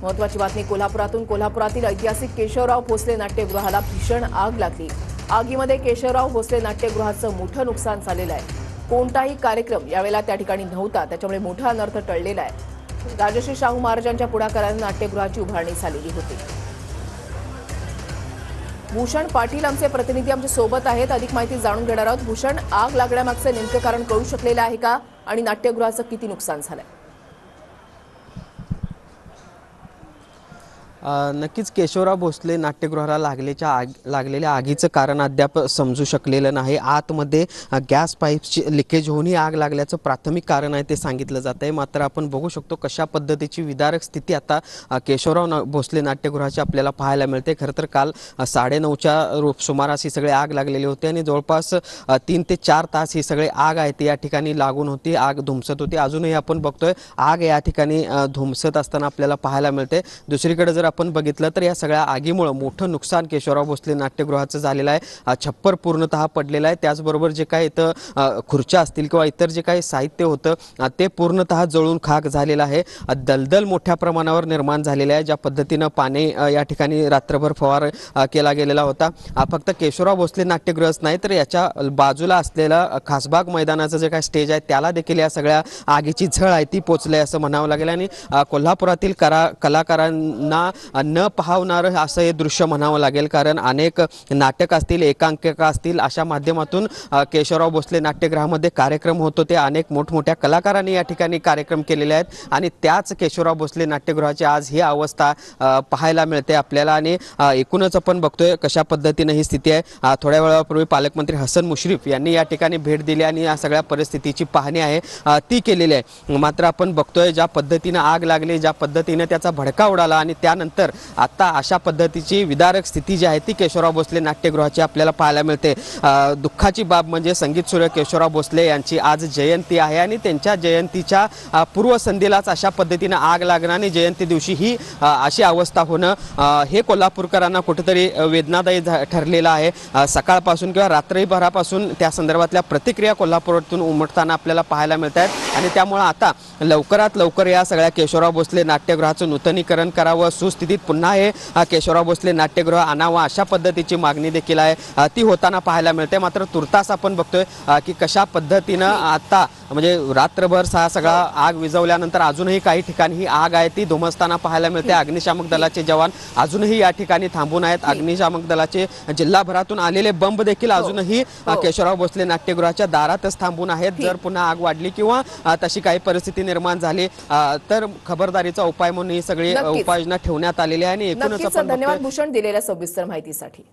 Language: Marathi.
महत्त्वाची बातमी कोल्हापुरातून। कोल्हापुरातील ऐतिहासिक केशवराव भोसले नाट्यगृहाला भीषण आग लागली। आगीमध्ये केशवराव भोसले नाट्यगृहाचं मोठं नुकसान झालेलं आहे। कोणताही कार्यक्रम यावेळेला त्या ठिकाणी नव्हता, त्याच्यामुळे मोठा अनर्थ टळलेला आहे। राजश्री शाहू महाराजांच्या पुढाकाराने नाट्यगृहाची उभारणी झालेली होती। भूषण पाटील आमचे प्रतिनिधी आमच्या सोबत आहेत, अधिक माहिती जाणून घेणार आहोत। भूषण, आग लागण्यामागचे नेमकं कारण कळू शकलेलं आहे का आणि नाट्यगृहाचं किती नुकसान झालंय? नक्कीच केशवराव भोसले नाट्यगृहाला लागलेल्या आगीचं कारण अद्याप समजू शकलेलं नाही। आतमध्ये गॅस पाईपची लिकेज होऊन ही आग लागल्याचं प्राथमिक कारण आहे ते सांगितलं जात आहे। मात्र आपण बघू शकतो कशा पद्धतीची विदारक स्थिती आता केशवराव भोसले नाट्यगृहाची आपल्याला पाहायला मिळते। खरं तर काल 9:30च्या सुमारास ही सगळी आग लागलेली होती आणि जवळपास 3 ते 4 तास ही सगळी आग आहे ती या ठिकाणी लागून होती, आग धुमसत होती। अजूनही आपण बघतोय आग या ठिकाणी धुमसत असताना आपल्याला पाहायला मिळते। दुसरीकडे जर आपण बघितलं तर या सगळ्या आगीमुळे मोठं नुकसान केशवराव भोसले नाट्यगृहाचं झालेलं आहे। छप्पर पूर्णतः पडलेलं आहे, त्याचबरोबर जे काही इथं खुर्च्या असतील किंवा इतर जे काही साहित्य होतं ते पूर्णतः जळून खाक झालेलं आहे। दलदल मोठ्या प्रमाणावर निर्माण झालेलं आहे। ज्या पद्धतीनं पाणी या ठिकाणी रात्रभर फवार केला गेलेला होता। फक्त केशवराव भोसले नाट्यगृहच नाही तर याच्या बाजूला असलेला खासबाग मैदानाचं जे काही स्टेज आहे त्याला देखील या सगळ्या आगीची झळ आहे ती पोचली असं म्हणावं लागेल। आणि कोल्हापुरातील कलाकारांना न पाहवणारं असं हे दृश्य म्हणावं लागेल, कारण अनेक नाटक असतील, एकांकिका असतील, अशा माध्यमातून केशवराव भोसले नाट्यगृहामध्ये कार्यक्रम होत होते। अनेक मोठमोठ्या कलाकारांनी या ठिकाणी कार्यक्रम केलेले आहेत आणि त्याच केशवराव भोसले नाट्यगृहाची आज ही अवस्था पाहायला मिळते आपल्याला। आणि एकूणच आपण बघतोय कशा पद्धतीने ही स्थिती आहे। थोड्या वेळापूर्वी पालकमंत्री हसन मुश्रीफ यांनी या ठिकाणी भेट दिली आणि या सगळ्या परिस्थितीची पाहणी आहे ती केलेली आहे। मात्र आपण बघतोय ज्या पद्धतीने आग लागली, ज्या पद्धतीने त्याचा भडका उडाला आणि त्यानंतर आता अशा पद्धतीची विदारक स्थिती जी आहे ती केशवराव भोसले नाट्यगृहाची आपल्याला पाहायला मिळते। दुःखाची बाब म्हणजे संगीत सूर्य केशवराव भोसले यांची आज जयंती आहे आणि त्यांच्या जयंतीच्या पूर्वसंध्येलाच अशा पद्धतीने आग लागणं आणि जयंती दिवशी ही अशी अवस्था होणं हे कोल्हापूरकरांना कुठेतरी वेदनादायी ठरलेलं आहे। सकाळपासून किंवा रात्रीभरापासून त्या संदर्भातल्या प्रतिक्रिया कोल्हापुरातून उमटताना आपल्याला पाहायला मिळत आहेत आणि त्यामुळे आता लवकरात लवकर या सगळ्या केशवराव भोसले नाट्यगृहाचं नूतनीकरण करावं, सुस्थितीत पुन्हा हे केशवराव भोसले नाट्यगृह आणावं अशा पद्धतीची मागणी देखील आहे ती होताना पाहायला मिळते। मात्र तुर्तास आपण बघतोय की कशा पद्धतीनं आता म्हणजे रात्रभर सगळा आग विझवल्यानंतर अजूनही काही ठिकाणी ही आग आहे ती धुमसताना पाहायला मिळते। अग्निशामक दलाचे जवान अजूनही या ठिकाणी थांबून आहेत। अग्निशामक दलाचे जिल्हाभरातून आलेले बंब देखील अजूनही केशवराव भोसले नाट्यगृहाच्या दारातच थांबून आहेत। जर पुन्हा आग वाढली किंवा तशी काही परिस्थिती निर्माण झाली तर खबरदारीचा उपाय म्हणून ही सगळी उपाययोजना ठेवण्यात आलेली आहे। आणि एकूणच आपण धन्यवाद भूषण दिलेल्या सविस्तर माहितीसाठी।